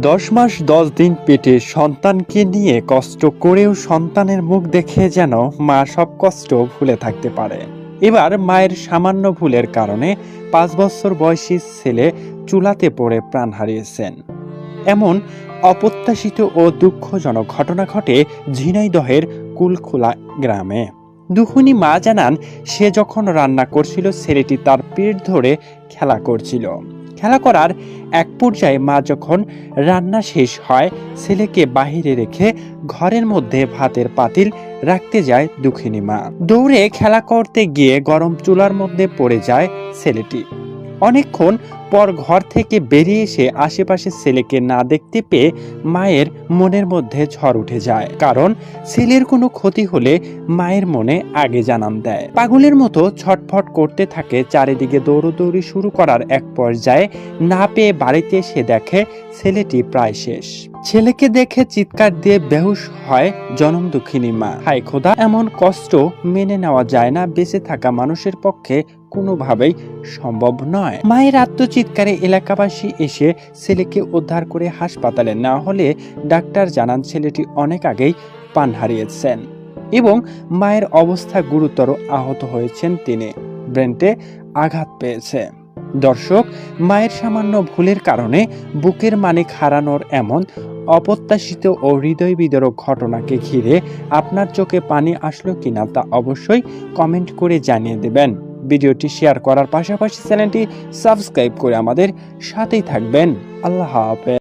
10 মাস 10 দিন পেটে সন্তানকে নিয়ে কষ্ট করেও সন্তানের মুখ দেখে যেন মা সব কষ্ট ভুলে থাকতে পারে। এবার মায়ের সামান্য ভুলের কারণে 5 বছর বয়সী ছেলে চুলাতে পড়ে প্রাণ হারিয়েছেন। এমন অপ্রত্যাশিত ও দুঃখজনক ঘটনা ঘটে ঝিনাইদহের কুলখোলা গ্রামে। দুখুনি মা জানান, সে যখন রান্না করছিল ছেলেটি তার পেট ধরে খেলা করছিল। খেলা করার এক পর্যায়ে মা যখন রান্না শেষ হয় ছেলেকে বাহিরে রেখে ঘরের মধ্যে ভাতের পাতিল রাখতে যায় দুঃখিনী মা। দৌড়ে খেলা করতে গিয়ে গরম চুলার মধ্যে পড়ে যায় ছেলেটি। অনেকক্ষণ পর ঘর থেকে বেরিয়ে এসে আশেপাশে ছেলেকে না দেখতে পেয়ে মায়ের মনের মধ্যে ঝড় উঠে যায়। কারণ ছেলের কোনো ক্ষতি হলে মায়ের মনে আগে জানান দেয়। পাগলের মতো ছটফট করতে থাকে। চারিদিকে দৌড়দৌড়ি শুরু করার এক পর্যায়ে না পেয়ে বাড়িতে এসে দেখে ছেলেটি প্রায় শেষ। ছেলেকে দেখে চিৎকার দিয়ে বেহুশ হয় জনম দুঃখিনী মা। হায় খোদা, এমন কষ্ট মেনে নেওয়া যায় না, বেঁচে থাকা মানুষের পক্ষে কোনোভাবেই সম্ভব নয়। মায়ের আত্মচিৎকারে এলাকাবাসী এসে ছেলেকে উদ্ধার করে হাসপাতালে নেওয়া হলে ডাক্তার জানান ছেলেটি অনেক আগেই প্রাণ হারিয়েছেন এবং মায়ের অবস্থা গুরুতর আহত হয়েছেন তিনি। ব্রেনটে আঘাত পেয়েছে। দর্শক, মায়ের সামান্য ভুলের কারণে বুকের মানিক হারানোর এমন অপ্রত্যাশিত ও হৃদয় বিদারক ঘটনাকে ঘিরে আপনার চোখে পানি আসলো কিনা তা অবশ্যই কমেন্ট করে জানিয়ে দেবেন। ভিডিওটি শেয়ার করার পাশাপাশি চ্যানেলটি সাবস্ক্রাইব করে আমাদের সাথেই থাকবেন। আল্লাহ হাফেজ।